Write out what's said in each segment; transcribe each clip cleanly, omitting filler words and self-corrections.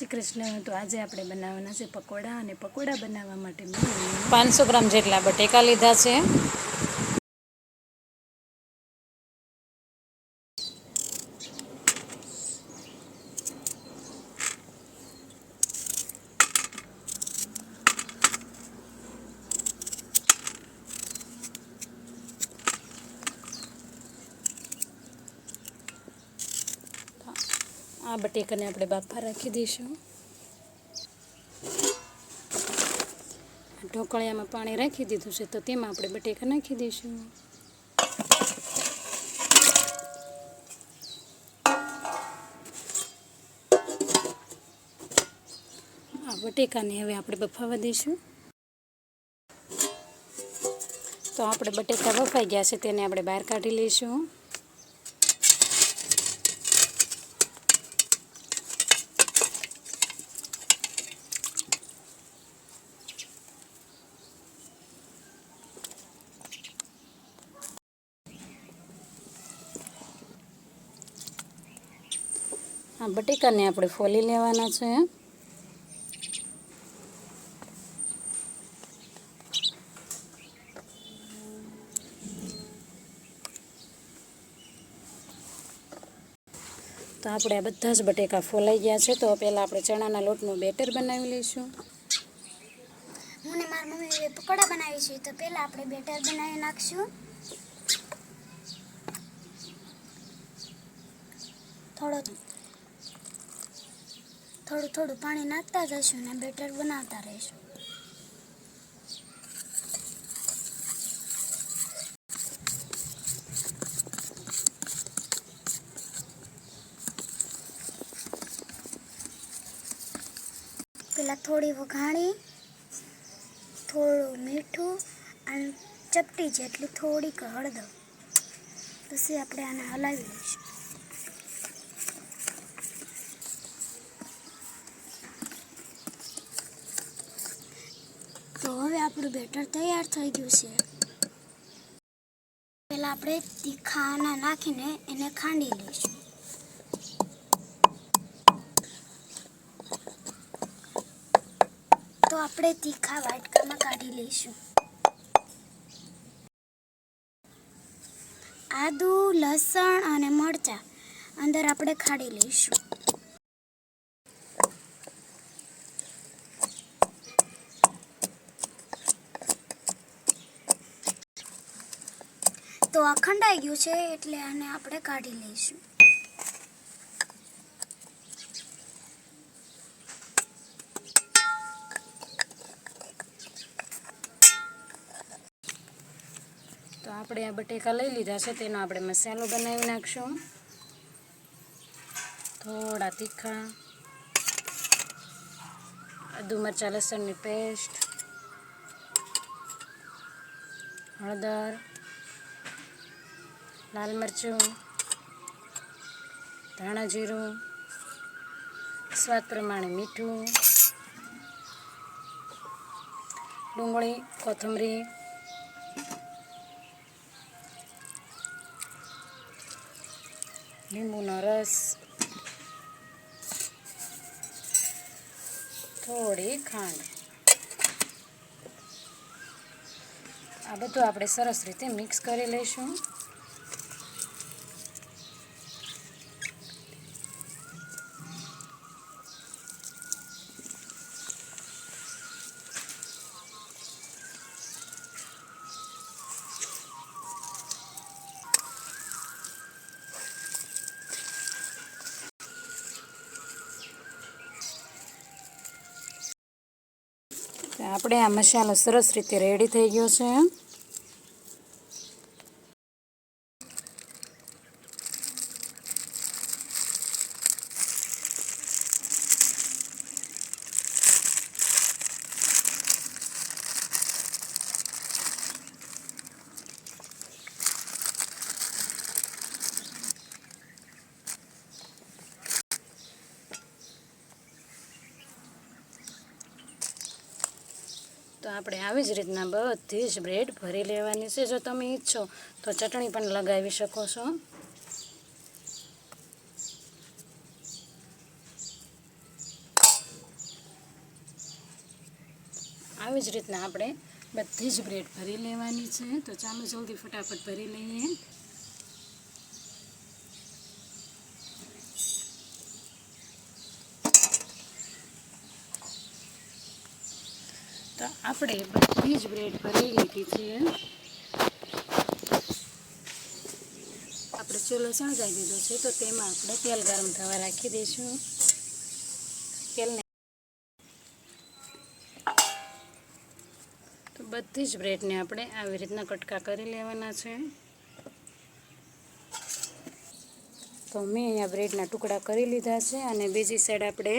શ્રી કૃષ્ણ. તો આજે આપણે બનાવવાના છે પકોડા, અને પકોડા બનાવવા માટે મેં 500 ગ્રામ જેટલા બટેકા લીધા છે. આ બટેકાને આપણે બાફા રાખી દઈશું. ઢોકળિયામાં પાણી રાખી દીધું છે, તો તેમાં આપણે બટેકા નાખી દઈશું. આ બટેકાને હવે આપણે બફાવા દઈશું. તો આપણે બટેકા બફાઈ ગયા છે, તેને આપણે બહાર કાઢી લઈશું. આ બટેકાને આપણે ફોલી લેવાના છે. તો આપણે આ બધા જ બટેકા ફોલાઈ ગયા છે. તો પહેલાં આપણે ચણાના લોટનું બેટર બનાવી લઈશું. હું ને મારી મમ્મીએ પકોડા બનાવી છે, તો પહેલાં આપણે બેટર બનાવી નાખશું. થોડું પાણી નાખતા જઈશું ને બેટર બનાવતા રહીશું. પહેલાં થોડી વઘાણી, થોડું મીઠું અને ચપટી જેટલી થોડીક હળદર, પછી આપણે આને હલાવી લઈશું. તો હવે આપણું બેટર તૈયાર થઈ ગયું છે. પહેલાં આપણે તીખાના નાખીને એને ખાંડી લઈશું. તો આપણે તીખા વાટકામાં કાઢી લઈશું. આદુ, લસણ અને મરચાં અંદર આપણે ખાડી લઈશું. તો આ ખંડાઈ ગયું છે, એટલે આને આપણે કાઢી લઈશું. તો આપણે આ બટેકા લઈ લીધા છે, તેનો આપણે મસાલો બનાવી નાખશું. થોડા તીખા, આદુ મરચાં લસણની પેસ્ટ, હળદર, લાલ મરચું, ધાણા જીરું, સ્વાદ પ્રમાણે મીઠું, ડુંગળી, કોથમરી, લીંબુનો રસ, થોડી ખાંડ. આ બધું આપણે સરસ રીતે મિક્સ કરી લઈશું. આપણે આ મસાલો સરસ રીતે રેડી થઈ ગયો છે. તો આપણે આવી જ રીતના બધી જ બ્રેડ ભરી લેવાની છે. જો તમે ઈચ્છો તો ચટણી પણ લગાવી શકો છો. આવી જ રીતના આપણે બધી જ બ્રેડ ભરી લેવાની છે. તો ચાલો જલ્દી ફટાફટ ભરી લઈએ. તો આપણે બધી જ બ્રેડ ભરી લીધી છે. આપણે ચૂલો સળગાવી દીધો છે. તો તેમાં આપણે તેલ ગરમ થવા રાખી દઈશું. તેલને તો બધી જ બ્રેડને આપણે આવી રીતના કટકા કરી લેવાના છે. તો મેં અહીંયા બ્રેડના ટુકડા કરી લીધા છે અને બીજી સાઈડ આપણે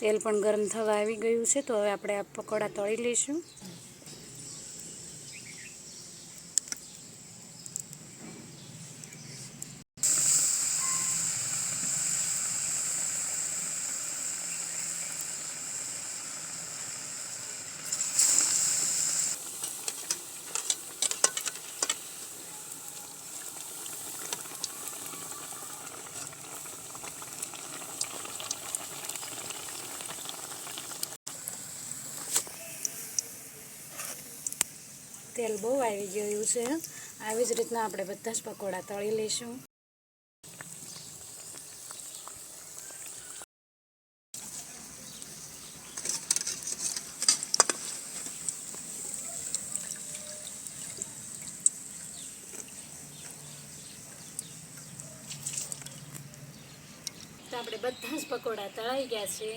તેલ પણ ગરમ થવા આવી ગયું છે. તો હવે આપણે આ પકોડા તળી લઈશું. તેલ બહુ આવી ગયું છે. આવી જ રીતના આપણે બધા જ પકોડા તળી લઈશું. તો આપણે બધા જ પકોડા તળાઈ ગયા છે.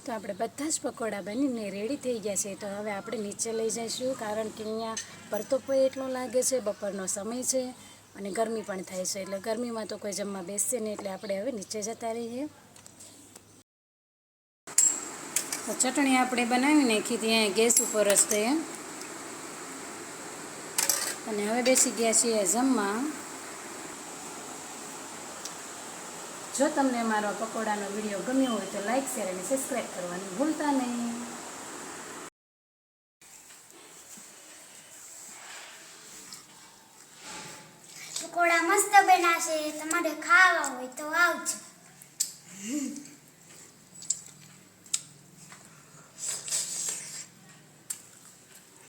તો આપણે બધા જ પકોડા બનીને રેડી થઈ ગયા છે. તો હવે આપણે નીચે લઈ જઈશું, કારણ કે અહીંયા પરતોપો એટલો લાગે છે, બપોરનો સમય છે અને ગરમી પણ થાય છે. એટલે ગરમીમાં તો કોઈ જમવા બેસશે નહીં, એટલે આપણે હવે નીચે જતા રહીએ. તો ચટણી આપણે બનાવી નાખી ત્યાં ગેસ ઉપર જ તે, અને હવે બેસી ગયા છીએ જમવા. જો તમને અમારો પકોડાનો વિડીયો ગમ્યો હોય તો લાઈક, શેર અને સબસ્ક્રાઈબ કરવાનું ભૂલતા નહીં. પકોડા મસ્ત બનાવશે. તમારે ખાવા હોય તો આવજો.